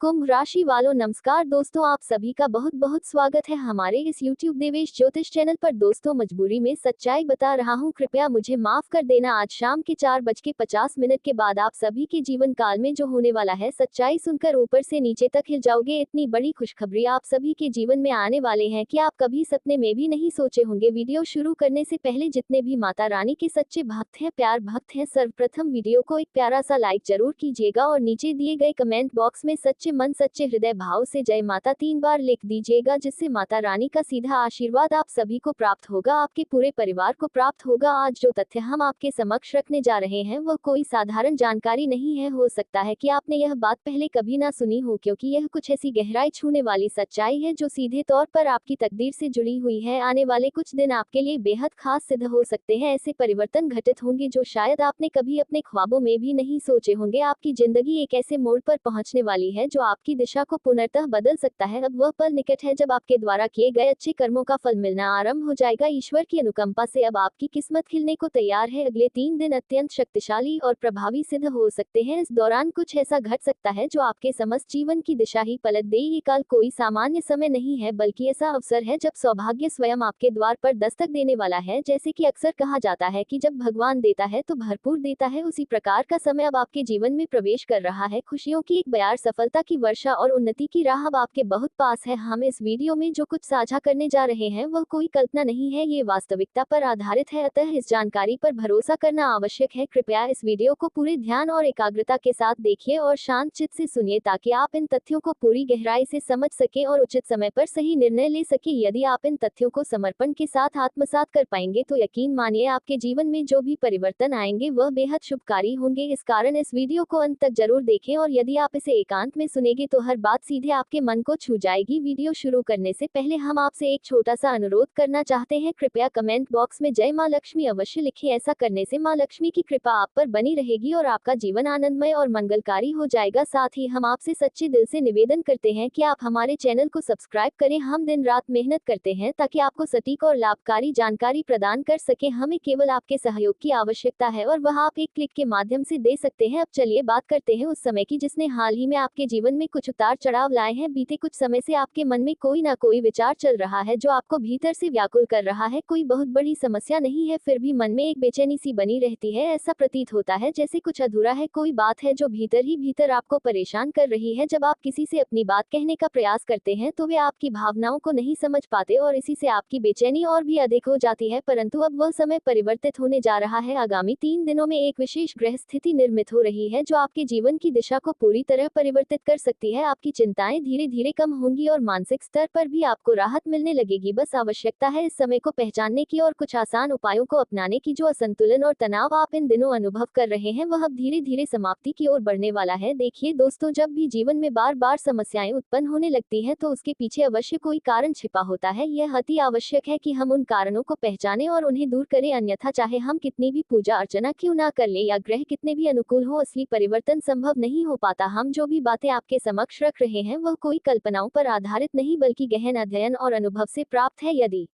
कुंभ राशि वालों नमस्कार दोस्तों, आप सभी का बहुत बहुत स्वागत है हमारे इस YouTube देवेश ज्योतिष चैनल पर। दोस्तों, मजबूरी में सच्चाई बता रहा हूँ, कृपया मुझे माफ कर देना। आज शाम के 4:50 के बाद आप सभी के जीवन काल में जो होने वाला है, सच्चाई सुनकर ऊपर से नीचे तक हिल जाओगे। इतनी बड़ी खुशखबरी आप सभी के जीवन में आने वाले हैं कि आप कभी सपने में भी नहीं सोचे होंगे। वीडियो शुरू करने से पहले जितने भी माता रानी के सच्चे भक्त हैं, प्यार भक्त हैं, सर्वप्रथम वीडियो को एक प्यारा सा लाइक जरूर कीजिएगा और नीचे दिए गए कमेंट बॉक्स में सच्चे मन सच्चे हृदय भाव से जय माता 3 बार लिख दीजिएगा, जिससे माता रानी का सीधा आशीर्वाद आप सभी को प्राप्त होगा, आपके पूरे परिवार को प्राप्त होगा। आज जो तथ्य हम आपके समक्ष रखने जा रहे हैं वह कोई साधारण जानकारी नहीं है। हो सकता है कि आपने यह बात पहले कभी ना सुनी हो, क्योंकि यह कुछ ऐसी गहराई छूने वाली सच्चाई है जो सीधे तौर पर आपकी तकदीर से जुड़ी हुई है। आने वाले कुछ दिन आपके लिए बेहद खास सिद्ध हो सकते हैं। ऐसे परिवर्तन घटित होंगे जो शायद आपने कभी अपने ख्वाबों में भी नहीं सोचे होंगे। आपकी जिंदगी एक ऐसे मोड़ पर पहुंचने वाली है जो आपकी दिशा को पुनर्तः बदल सकता है। अब वह पल निकट है जब आपके द्वारा किए गए अच्छे कर्मों का फल मिलना आरंभ हो जाएगा। ईश्वर की अनुकंपा से अब आपकी किस्मत खिलने को तैयार है। अगले 3 दिन अत्यंत शक्तिशाली और प्रभावी सिद्ध हो सकते हैं। इस दौरान कुछ ऐसा घट सकता है जो आपके समस्त जीवन की दिशा ही पलट दे। ये काल कोई सामान्य समय नहीं है, बल्कि ऐसा अवसर है जब सौभाग्य स्वयं आपके द्वार पर दस्तक देने वाला है। जैसे कि अक्सर कहा जाता है कि जब भगवान देता है तो भरपूर देता है, उसी प्रकार का समय अब आपके जीवन में प्रवेश कर रहा है। खुशियों की एक बयार, सफलता की वर्षा और उन्नति की राह अब आपके बहुत पास है। हम इस वीडियो में जो कुछ साझा करने जा रहे हैं वह कोई कल्पना नहीं है, ये वास्तविकता पर आधारित है, अतः इस जानकारी पर भरोसा करना आवश्यक है। कृपया इस वीडियो को पूरे ध्यान और एकाग्रता के साथ देखिए और शांत चित्त से सुनिए, ताकि आप इन तथ्यों को पूरी गहराई से समझ सकें और उचित समय पर सही निर्णय ले सकें। यदि आप इन तथ्यों को समर्पण के साथ आत्मसात कर पाएंगे तो यकीन मानिए आपके जीवन में जो भी परिवर्तन आएंगे वह बेहद शुभकारी होंगे। इस कारण इस वीडियो को अंत तक जरूर देखें और यदि आप इसे एकांत में सुनेंगे तो हर बात सीधे आपके मन को छू जाएगी। वीडियो शुरू करने से पहले हम आपसे एक छोटा सा अनुरोध करना चाहते हैं, कृपया कमेंट बॉक्स में जय मां लक्ष्मी अवश्य लिखें। ऐसा करने से मां लक्ष्मी की कृपा आप पर बनी रहेगी और आपका जीवन आनंदमय और मंगलकारी हो जाएगा। साथ ही हम आपसे सच्चे दिल से निवेदन करते हैं कि आप हमारे चैनल को सब्सक्राइब करें। हम दिन रात मेहनत करते हैं ताकि आपको सटीक और लाभकारी जानकारी प्रदान कर सके। हमें केवल आपके सहयोग की आवश्यकता है और वह आप एक क्लिक के माध्यम से दे सकते हैं। अब चलिए बात करते हैं उस समय की जिसने हाल ही में आपके जीवन में कुछ उतार चढ़ाव लाए हैं। बीते कुछ समय से आपके मन में कोई ना कोई विचार चल रहा है जो आपको भीतर से व्याकुल कर रहा है। कोई बहुत बड़ी समस्या नहीं है, फिर भी मन में एक बेचैनी सी बनी रहती है। ऐसा प्रतीत होता है जैसे कुछ अधूरा है, कोई बात है जो भीतर ही भीतर आपको परेशान कर रही है। जब आप किसी से अपनी बात कहने का प्रयास करते हैं तो वे आपकी भावनाओं को नहीं समझ पाते और इसी से आपकी बेचैनी और भी अधिक हो जाती है। परंतु अब वह समय परिवर्तित होने जा रहा है। आगामी 3 दिनों में एक विशेष ग्रह स्थिति निर्मित हो रही है जो आपके जीवन की दिशा को पूरी तरह परिवर्तित कर सकती है। आपकी चिंताएं धीरे धीरे कम होंगी और मानसिक स्तर पर भी आपको राहत मिलने लगेगी। बस आवश्यकता है इस समय को पहचानने की और कुछ आसान उपायों को अपनाने की। जो असंतुलन और तनाव आप इन दिनों अनुभव कर रहे हैं वह अब धीरे धीरे समाप्ति की ओर बढ़ने वाला है। देखिए दोस्तों, जब भी जीवन में बार बार समस्याएं उत्पन्न होने लगती हैं तो उसके पीछे अवश्य कोई कारण छिपा होता है। यह अति आवश्यक है कि हम उन कारणों को पहचानें और उन्हें दूर करें, अन्यथा चाहे हम कितनी भी पूजा अर्चना क्यों ना कर ले या ग्रह कितने भी अनुकूल हो, असली परिवर्तन संभव नहीं हो पाता। हम जो भी बातें आपके समक्ष रख रहे हैं वह कोई कल्पनाओं पर आधारित नहीं बल्कि गहन अध्ययन और अनुभव से प्राप्त है। यदि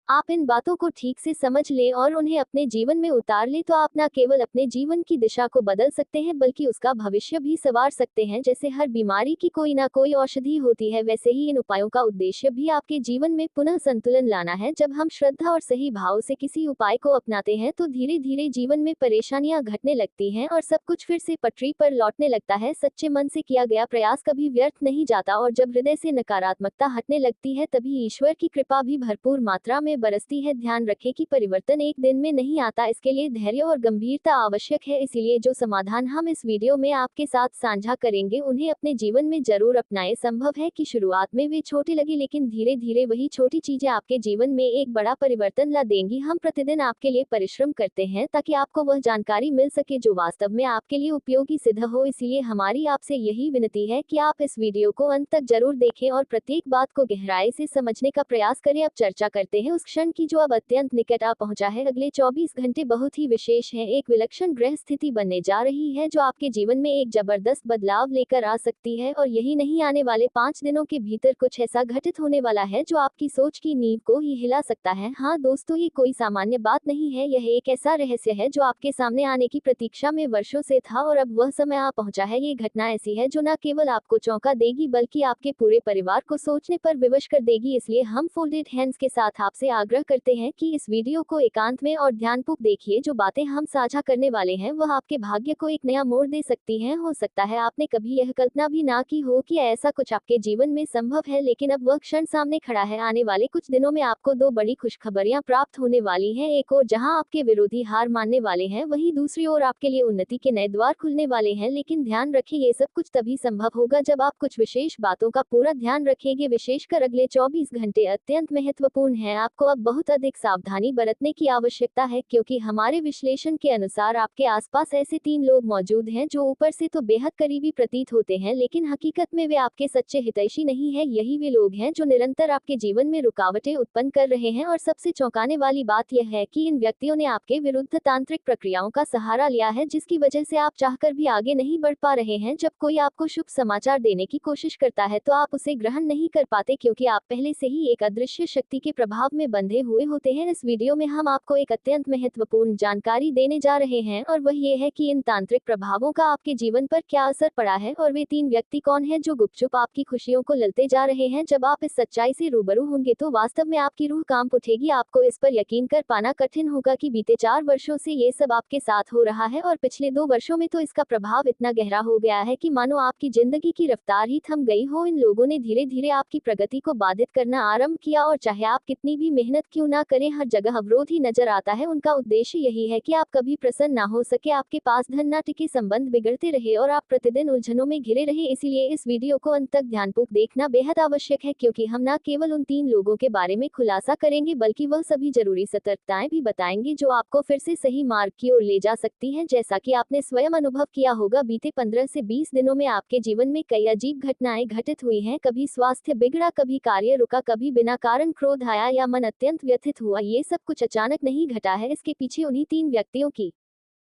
आप इन बातों को ठीक से समझ लें और उन्हें अपने जीवन में उतार लें तो आप न केवल अपने जीवन की दिशा को बदल सकते हैं बल्कि उसका भविष्य भी संवार सकते हैं। जैसे हर बीमारी की कोई ना कोई औषधि होती है, वैसे ही इन उपायों का उद्देश्य भी आपके जीवन में पुनः संतुलन लाना है। जब हम श्रद्धा और सही भाव से किसी उपाय को अपनाते हैं तो धीरे धीरे जीवन में परेशानियां घटने लगती हैं और सब कुछ फिर से पटरी पर लौटने लगता है। सच्चे मन से किया गया प्रयास कभी व्यर्थ नहीं जाता और जब हृदय से नकारात्मकता हटने लगती है तभी ईश्वर की कृपा भी भरपूर मात्रा में बरसती है। ध्यान रखें कि परिवर्तन एक दिन में नहीं आता, इसके लिए धैर्य और गंभीरता आवश्यक है। इसीलिए जो समाधान हम इस वीडियो में आपके साथ साझा करेंगे उन्हें अपने जीवन में जरूर अपनाएं। संभव है कि शुरुआत में वे छोटे लगे, लेकिन धीरे धीरे वही छोटी चीजें आपके जीवन में एक बड़ा परिवर्तन ला देंगी। हम प्रतिदिन आपके लिए परिश्रम करते हैं ताकि आपको वह जानकारी मिल सके जो वास्तव में आपके लिए उपयोगी सिद्ध हो। इसलिए हमारी आपसे यही विनती है कि आप इस वीडियो को अंत तक जरूर देखें और प्रत्येक बात को गहराई से समझने का प्रयास करें। अब चर्चा करते हैं उस क्षण की जो अब अत्यंत निकट आ पहुंचा है। अगले 24 घंटे बहुत ही विशेष हैं। एक विलक्षण ग्रह स्थिति बनने जा रही है जो आपके जीवन में एक जबरदस्त बदलाव लेकर आ सकती है, और यही नहीं, आने वाले 5 दिनों के भीतर कुछ ऐसा घटित होने वाला है जो आपकी सोच की नींव को ही हिला सकता है। हाँ दोस्तों, ये कोई सामान्य बात नहीं है, यह एक ऐसा रहस्य है जो आपके सामने आने की प्रतीक्षा में वर्षों से था और अब वह समय आ पहुंचा है। ये घटना ऐसी है जो न केवल आपको चौंका देगी बल्कि आपके पूरे परिवार को सोचने पर विवश कर देगी। इसलिए हम फोल्डेड हैंड्स के साथ आपसे आग्रह करते हैं कि इस वीडियो को एकांत में और ध्यानपूर्वक देखिए। जो बातें हम साझा करने वाले हैं वह आपके भाग्य को एक नया मोड़ दे सकती हैं। हो सकता है आपने कभी यह कल्पना भी ना की हो कि ऐसा कुछ आपके जीवन में संभव है, लेकिन अब वह क्षण सामने खड़ा है। आने वाले कुछ दिनों में आपको 2 बड़ी खुशखबरियां प्राप्त होने वाली हैं। एक और जहां आपके विरोधी हार मानने वाले हैं, वहीं दूसरी ओर आपके लिए उन्नति के नए द्वार खुलने वाले हैं। लेकिन ध्यान रखें, ये सब कुछ तभी संभव होगा जब आप कुछ विशेष बातों का पूरा ध्यान रखेंगे। विशेषकर अगले 24 घंटे अत्यंत महत्वपूर्ण हैं। आपको अब बहुत अधिक सावधानी बरतने की आवश्यकता है, क्योंकि हमारे विश्लेषण के अनुसार आपके आसपास ऐसे 3 लोग मौजूद हैं जो ऊपर से तो बेहद करीबी प्रतीत होते हैं, लेकिन हकीकत में वे आपके सच्चे हितैषी नहीं हैं। यही वे लोग हैं जो निरंतर आपके जीवन में रुकावटें उत्पन्न कर रहे हैं। और सबसे चौंकाने वाली बात यह है कि इन व्यक्तियों ने आपके विरुद्ध तांत्रिक प्रक्रियाओं का सहारा लिया है, जिसकी वजह से आप चाहकर भी आगे नहीं बढ़ पा रहे हैं। जब कोई आपको शुभ समाचार देने की कोशिश करता है तो आप उसे ग्रहण नहीं कर पाते, क्योंकि आप पहले से ही एक अदृश्य शक्ति के प्रभाव में बंधे हुए होते हैं। इस वीडियो में हम आपको एक अत्यंत महत्वपूर्ण जानकारी देने जा रहे हैं, और वह ये है कि इन तांत्रिक प्रभावों का आपके जीवन पर क्या असर पड़ा है और वे 3 व्यक्ति कौन हैं जो गुपचुप आपकी खुशियों को ललते जा रहे हैं। जब आप इस सच्चाई से रूबरू होंगे तो वास्तव में आपकी रूह कांप उठेगी। आपको इस पर यकीन कर पाना कठिन होगा कि बीते 4 वर्षों से ये सब आपके साथ हो रहा है, और पिछले 2 वर्षों में तो इसका प्रभाव इतना गहरा हो गया है कि मानो आपकी जिंदगी की रफ्तार ही थम गई हो। इन लोगों ने धीरे धीरे आपकी प्रगति को बाधित करना आरंभ किया, और चाहे आप कितनी भी मेहनत क्यों ना करें, हर जगह अवरोध ही नजर आता है। उनका उद्देश्य यही है कि आप कभी प्रसन्न ना हो सके, आपके पास धन ना टिके, संबंध बिगड़ते रहे और आप प्रतिदिन उलझनों में घिरे रहे। इसीलिए इस वीडियो को अंत तक ध्यानपूर्वक देखना बेहद आवश्यक है, क्योंकि हम न केवल उन 3 लोगों के बारे में खुलासा करेंगे बल्कि वह सभी जरूरी सतर्कताएं भी बताएंगे जो आपको फिर से सही मार्ग की ओर ले जा सकती हैं। जैसा कि आपने स्वयं अनुभव किया होगा, बीते 15 से 20 दिनों में आपके जीवन में कई अजीब घटनाएं घटित हुई हैं। कभी स्वास्थ्य बिगड़ा, कभी कार्य रुका, कभी बिना कारण क्रोध आया या मन अत्यंत व्यथित हुआ। ये सब कुछ अचानक नहीं घटा है, इसके पीछे उन्हीं 3 व्यक्तियों की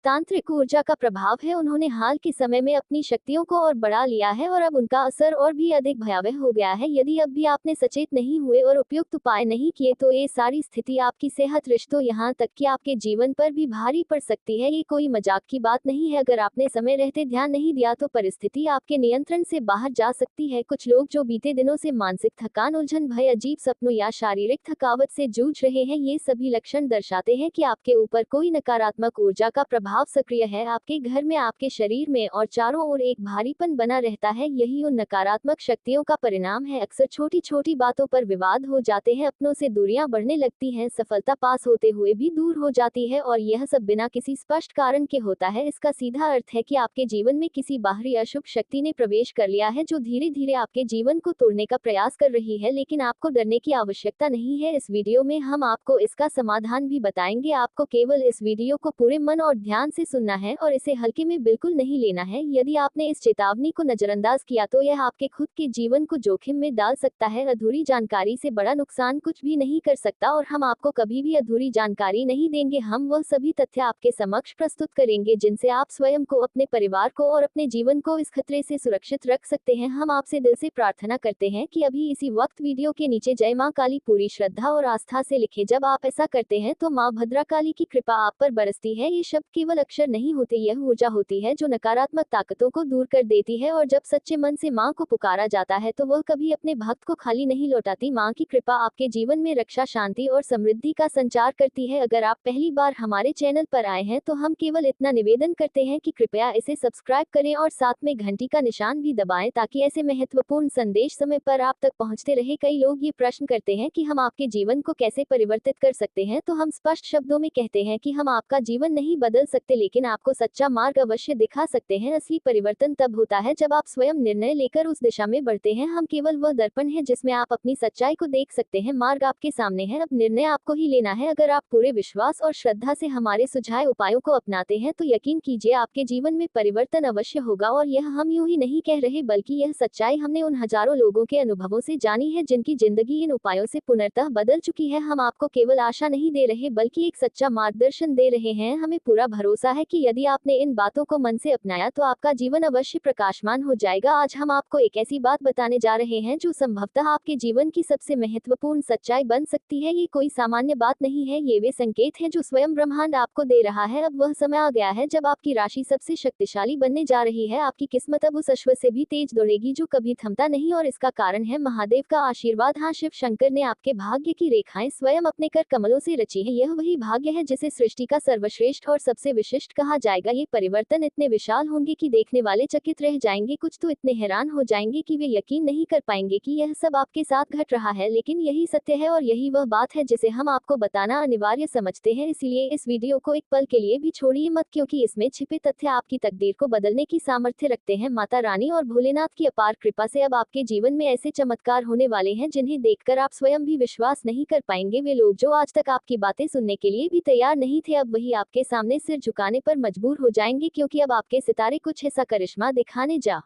तांत्रिक ऊर्जा का प्रभाव है। उन्होंने हाल के समय में अपनी शक्तियों को और बढ़ा लिया है और अब उनका असर और भी अधिक भयावह हो गया है। यदि अब भी आपने सचेत नहीं हुए और उपयुक्त उपाय नहीं किए तो ये सारी स्थिति आपकी सेहत, रिश्तों, यहाँ तक कि आपके जीवन पर भी भारी पड़ सकती है। ये कोई मजाक की बात नहीं है। अगर आपने समय रहते ध्यान नहीं दिया तो परिस्थिति आपके नियंत्रण से बाहर जा सकती है। कुछ लोग जो बीते दिनों से मानसिक थकान, उलझन, भय, अजीब सपनों या शारीरिक थकावट से जूझ रहे हैं, ये सभी लक्षण दर्शाते हैं कि आपके ऊपर कोई नकारात्मक ऊर्जा का प्रभाव सक्रिय है। आपके घर में, आपके शरीर में और चारों ओर एक भारीपन बना रहता है। यही उन नकारात्मक शक्तियों का परिणाम है। अक्सर छोटी छोटी बातों पर विवाद हो जाते हैं, अपनों से दूरियां बढ़ने लगती हैं, सफलता पास होते हुए भी दूर हो जाती है, और यह सब बिना किसी स्पष्ट कारण के होता है। इसका सीधा अर्थ है कि आपके जीवन में किसी बाहरी अशुभ शक्ति ने प्रवेश कर लिया है जो धीरे धीरे आपके जीवन को तोड़ने का प्रयास कर रही है। लेकिन आपको डरने की आवश्यकता नहीं है। इस वीडियो में हम आपको इसका समाधान भी बताएंगे। आपको केवल इस वीडियो को पूरे मन और ध्यान से सुनना है और इसे हल्के में बिल्कुल नहीं लेना है। यदि आपने इस चेतावनी को नजरअंदाज किया तो यह आपके खुद के जीवन को जोखिम में डाल सकता है। अधूरी जानकारी से बड़ा नुकसान कुछ भी नहीं कर सकता, और हम आपको कभी भी अधूरी जानकारी नहीं देंगे। हम वह सभी तथ्य आपके समक्ष प्रस्तुत करेंगे जिनसे आप स्वयं को, अपने परिवार को और अपने जीवन को इस खतरे से सुरक्षित रख सकते हैं। हम आपसे दिल से प्रार्थना करते हैं कि अभी इसी वक्त वीडियो के नीचे जय मां काली पूरी श्रद्धा और आस्था से लिखें। जब आप ऐसा करते हैं तो मां भद्रकाली की कृपा आप पर बरसती है। ये शब्द केवल अक्षर नहीं होते, यह ऊर्जा होती है जो नकारात्मक ताकतों को दूर कर देती है। और जब सच्चे मन से मां को पुकारा जाता है तो वह कभी अपने भक्त को खाली नहीं लौटाती। मां की कृपा आपके जीवन में रक्षा, शांति और समृद्धि का संचार करती है। अगर आप पहली बार हमारे चैनल पर आए हैं तो हम केवल इतना निवेदन करते हैं कि कृपया इसे सब्सक्राइब करें और साथ में घंटी का निशान भी दबाएं, ताकि ऐसे महत्वपूर्ण संदेश समय पर आप तक पहुंचते रहे। कई लोग ये प्रश्न करते हैं कि हम आपके जीवन को कैसे परिवर्तित कर सकते हैं, तो हम स्पष्ट शब्दों में कहते हैं कि हम आपका जीवन नहीं बदल सकते, लेकिन आपको सच्चा मार्ग अवश्य दिखा सकते हैं। असली परिवर्तन तब होता है जब आप स्वयं निर्णय लेकर उस दिशा में बढ़ते हैं। हम केवल वह दर्पण है जिसमें आप अपनी सच्चाई को देख सकते हैं। मार्ग आपके सामने है, अब निर्णय आपको ही लेना है। अगर आप पूरे विश्वास और श्रद्धा से हमारे सुझाए उपायों को अपनाते हैं तो यकीन कीजिए आपके जीवन में परिवर्तन अवश्य होगा। और यह हम यूं ही नहीं कह रहे, बल्कि यह सच्चाई हमने उन हजारों लोगों के अनुभवों से जानी है जिनकी जिंदगी इन उपायों से पूर्णतः बदल चुकी है। हम आपको केवल आशा नहीं दे रहे बल्कि एक सच्चा मार्गदर्शन दे रहे हैं। हमें पूरा भरोसा है कि यदि आपने इन बातों को मन से अपनाया तो आपका जीवन अवश्य प्रकाशमान हो जाएगा। आज हम आपको एक ऐसी बात बताने जा रहे हैं जो संभवतः आपके जीवन की सबसे महत्वपूर्ण सच्चाई बन सकती है। ये कोई सामान्य बात नहीं है, ये वे संकेत हैं जो स्वयं ब्रह्मांड आपको दे रहा है। अब वह समय आ गया है जब आपकी राशि सबसे शक्तिशाली बनने जा रही है। आपकी किस्मत अब उस अश्व से भी तेज दौड़ेगी जो कभी थमता नहीं, और इसका कारण है महादेव का आशीर्वाद। हाँ, शिव शंकर ने आपके भाग्य की रेखाएं स्वयं अपने कर कमलों से रची है। यह वही भाग्य है जिसे सृष्टि का सर्वश्रेष्ठ और सबसे विशिष्ट कहा जाएगा। ये परिवर्तन इतने विशाल होंगे कि देखने वाले चकित रह जाएंगे। कुछ तो इतने हैरान हो जाएंगे कि वे यकीन नहीं कर पाएंगे कि यह सब आपके साथ घट रहा है, लेकिन यही सत्य है और यही वह बात है जिसे हम आपको बताना अनिवार्य समझते हैं। इसलिए इस वीडियो को एक पल के लिए भी छोड़िए मत, क्योंकि इसमें छिपे तथ्य आपकी तकदीर को बदलने की सामर्थ्य रखते हैं। माता रानी और भोलेनाथ की अपार कृपा से अब आपके जीवन में ऐसे चमत्कार होने वाले हैं जिन्हें देखकर आप स्वयं भी विश्वास नहीं कर पाएंगे। वे लोग जो आज तक आपकी बातें सुनने के लिए भी तैयार नहीं थे, अब वही आपके सामने सिर झुकाने पर मजबूर हो जाएंगे, क्योंकि अब आपके सितारे कुछ ऐसा करिश्मा दिखाने जा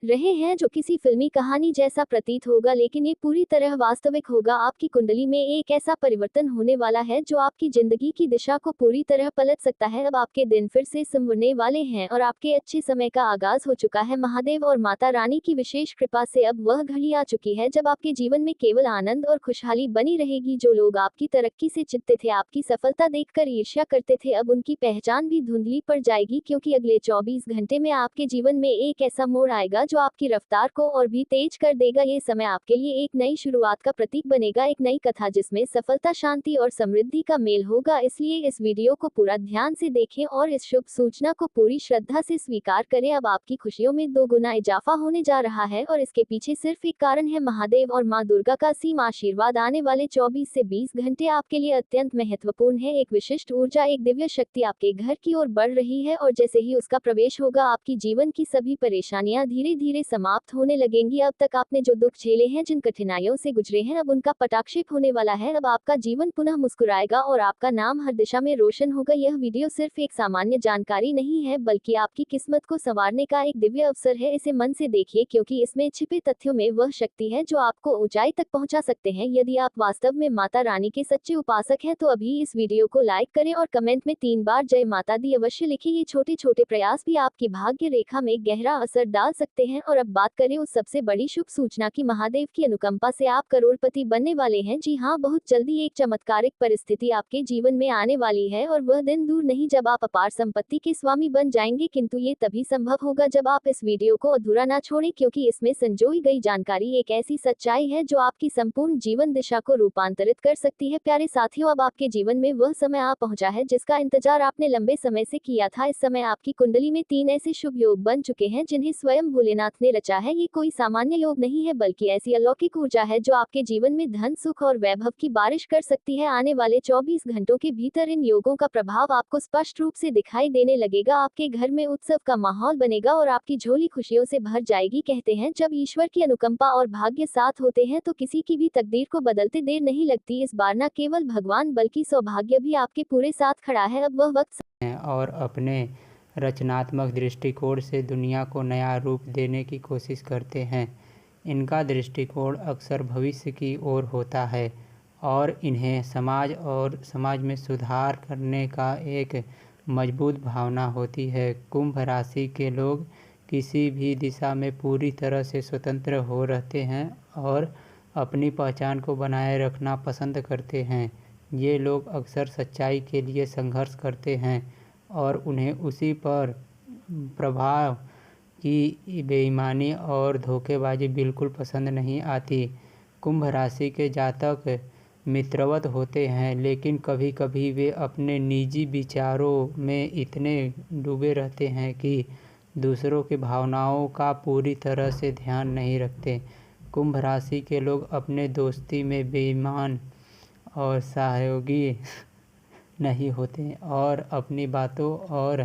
रहे हैं जो किसी फिल्मी कहानी जैसा प्रतीत होगा, लेकिन ये पूरी तरह वास्तविक होगा। आपकी कुंडली में एक ऐसा परिवर्तन होने वाला है जो आपकी जिंदगी की दिशा को पूरी तरह पलट सकता है। अब आपके दिन फिर से संवरने वाले हैं और आपके अच्छे समय का आगाज हो चुका है। महादेव और माता रानी की विशेष कृपा से अब वह घड़ी आ चुकी है जब आपके जीवन में केवल आनंद और खुशहाली बनी रहेगी। जो लोग आपकी तरक्की से चिढ़ते थे, आपकी सफलता देखकर ईर्ष्या करते थे, अब उनकी पहचान भी धुंधली पड़ जाएगी, क्योंकि अगले 24 घंटे में आपके जीवन में एक ऐसा मोड़ आएगा जो आपकी रफ्तार को और भी तेज कर देगा। ये समय आपके लिए एक नई शुरुआत का प्रतीक बनेगा, एक नई कथा जिसमें सफलता, शांति और समृद्धि का मेल होगा। इसलिए इस वीडियो को पूरा ध्यान से देखें और इस शुभ सूचना को पूरी श्रद्धा से स्वीकार करें। अब आपकी खुशियों में 2 गुना इजाफा होने जा रहा है और इसके पीछे सिर्फ एक कारण है, महादेव और मां दुर्गा का असीम आशीर्वाद। आने वाले 24 से 20 घंटे आपके लिए अत्यंत महत्वपूर्ण है। एक विशिष्ट ऊर्जा, एक दिव्य शक्ति आपके घर की ओर बढ़ रही है और जैसे ही उसका प्रवेश होगा आपकी जीवन की सभी परेशानियां धीरे धीरे समाप्त होने लगेंगी। अब तक आपने जो दुख झेले हैं, जिन कठिनाइयों से गुजरे हैं, अब उनका पटाक्षेप होने वाला है। अब आपका जीवन पुनः मुस्कुराएगा और आपका नाम हर दिशा में रोशन होगा। यह वीडियो सिर्फ एक सामान्य जानकारी नहीं है, बल्कि आपकी किस्मत को संवारने का एक दिव्य अवसर है। इसे मन से देखिए, क्योंकि इसमें छिपे तथ्यों में वह शक्ति है जो आपको ऊंचाई तक पहुंचा सकते हैं। यदि आप वास्तव में माता रानी के सच्चे उपासक हैं तो अभी इस वीडियो को लाइक करें और कमेंट में 3 बार जय माता दी अवश्य लिखें। ये छोटे छोटे प्रयास भी आपकी भाग्य रेखा में गहरा असर डाल सकते हैं। और अब बात करें उस सबसे बड़ी शुभ सूचना की। महादेव की अनुकंपा से आप करोड़पति बनने वाले हैं। जी हाँ, बहुत जल्दी एक चमत्कारिक परिस्थिति आपके जीवन में आने वाली है और वह दिन दूर नहीं जब आप अपार संपत्ति के स्वामी बन जाएंगे। किंतु ये तभी संभव होगा जब आप इस वीडियो को अधूरा ना छोड़ें, क्योंकि इसमें संजोई गई जानकारी एक ऐसी सच्चाई है जो आपकी संपूर्ण जीवन दिशा को रूपांतरित कर सकती है। प्यारे साथियों, अब आपके जीवन में वह समय आ पहुंचा है जिसका इंतजार आपने लंबे समय से किया था। इस समय आपकी कुंडली में 3 ऐसे शुभ योग बन चुके हैं जिन्हें स्वयं भोलेनाथ ने रचा है। ये कोई सामान्य योग नहीं है, बल्कि ऐसी अलौकिक ऊर्जा है जो आपके जीवन में धन, सुख और वैभव की बारिश कर सकती है। आने वाले 24 घंटों के भीतर इन योगों का प्रभाव आपको स्पष्ट रूप से दिखाई देने लगेगा। आपके घर में उत्सव का माहौल बनेगा और आपकी झोली खुशियों से भर जाएगी। कहते हैं, जब ईश्वर की अनुकंपा और भाग्य साथ होते हैं तो किसी की भी तकदीर को बदलते देर नहीं लगती। इस बार न केवल भगवान बल्कि सौभाग्य भी आपके पूरे साथ खड़ा है। अब वह वक्त हैं और अपने रचनात्मक दृष्टिकोण से दुनिया को नया रूप देने की कोशिश करते हैं। इनका दृष्टिकोण अक्सर भविष्य की ओर होता है और इन्हें समाज में सुधार करने का एक मजबूत भावना होती है। कुंभ राशि के लोग किसी भी दिशा में पूरी तरह से स्वतंत्र हो रहते हैं और अपनी पहचान को बनाए रखना पसंद करते हैं। ये लोग अक्सर सच्चाई के लिए संघर्ष करते हैं और उन्हें उसी पर प्रभाव की बेईमानी और धोखेबाजी बिल्कुल पसंद नहीं आती। कुंभ राशि के जातक मित्रवत होते हैं, लेकिन कभी कभी वे अपने निजी विचारों में इतने डूबे रहते हैं कि दूसरों की भावनाओं का पूरी तरह से ध्यान नहीं रखते। कुंभ राशि के लोग अपने दोस्ती में बेईमान और सहयोगी नहीं होते और अपनी बातों और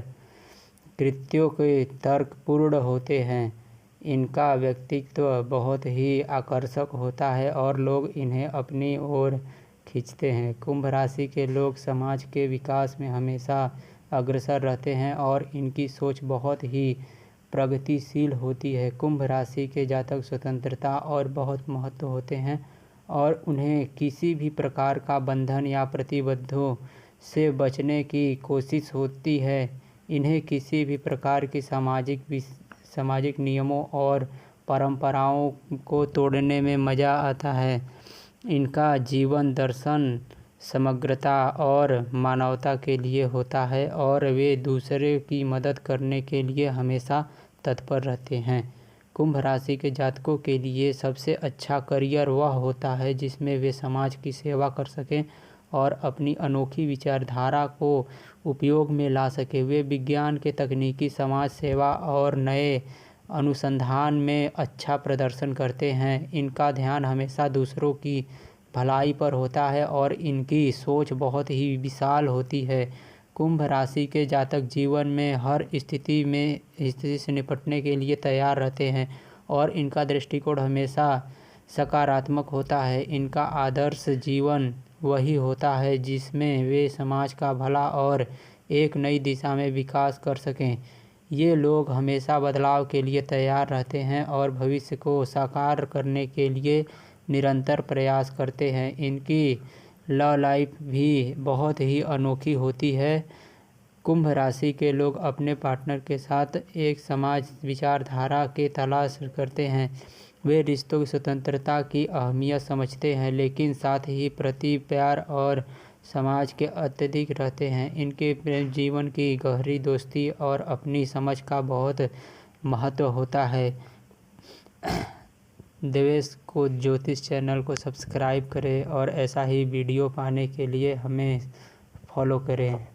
कृत्यों के तर्कपूर्ण होते हैं। इनका व्यक्तित्व बहुत ही आकर्षक होता है और लोग इन्हें अपनी ओर खींचते हैं। कुंभ राशि के लोग समाज के विकास में हमेशा अग्रसर रहते हैं और इनकी सोच बहुत ही प्रगतिशील होती है। कुंभ राशि के जातक स्वतंत्रता और बहुत महत्व होते हैं और उन्हें किसी भी प्रकार का बंधन या प्रतिबद्धों से बचने की कोशिश होती है। इन्हें किसी भी प्रकार की सामाजिक नियमों और परंपराओं को तोड़ने में मज़ा आता है। इनका जीवन दर्शन समग्रता और मानवता के लिए होता है और वे दूसरे की मदद करने के लिए हमेशा तत्पर रहते हैं। कुंभ राशि के जातकों के लिए सबसे अच्छा करियर वह होता है जिसमें वे समाज की सेवा कर सकें और अपनी अनोखी विचारधारा को उपयोग में ला सके। वे विज्ञान के तकनीकी समाज सेवा और नए अनुसंधान में अच्छा प्रदर्शन करते हैं। इनका ध्यान हमेशा दूसरों की भलाई पर होता है और इनकी सोच बहुत ही विशाल होती है। कुंभ राशि के जातक जीवन में हर स्थिति से निपटने के लिए तैयार रहते हैं और इनका दृष्टिकोण हमेशा सकारात्मक होता है। इनका आदर्श जीवन वही होता है जिसमें वे समाज का भला और एक नई दिशा में विकास कर सकें। ये लोग हमेशा बदलाव के लिए तैयार रहते हैं और भविष्य को साकार करने के लिए निरंतर प्रयास करते हैं। इनकी लव लाइफ भी बहुत ही अनोखी होती है। कुंभ राशि के लोग अपने पार्टनर के साथ एक समाज विचारधारा के तलाश करते हैं। वे रिश्तों की स्वतंत्रता की अहमियत समझते हैं लेकिन साथ ही प्रति प्यार और समाज के अत्यधिक रहते हैं। इनके प्रेम जीवन की गहरी दोस्ती और अपनी समझ का बहुत महत्व होता है। देवेश को ज्योतिष चैनल को सब्सक्राइब करें और ऐसा ही वीडियो पाने के लिए हमें फॉलो करें।